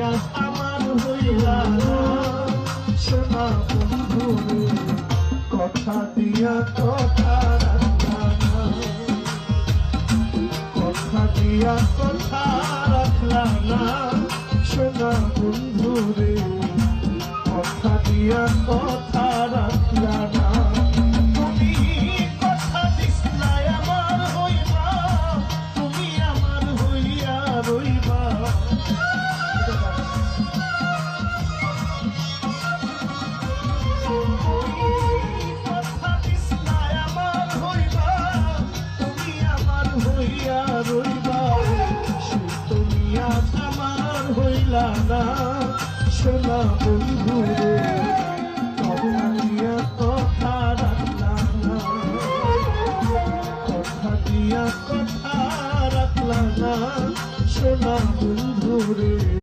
আজ আমার হইলা না সোনা বন্ধু রে কথা দিয়া কথা রাখলা না কথা দিয়া কথা রাখলা না সোনা বন্ধু রে কথা দিয়া কথা রাখলা না তুমি কথা দিসলা আমার হইবা তুমি আমার হইয়া রইবা কথা দিসলা আমার হইবা তুমি আমার হইয়া রইবা সে তুমি আজ আমার হইলা না সোনা বন্ধু রে কথা দিয়া কথা রাখলা না কথা দিয়া কথা রাখলা না সোনা বন্ধু রে।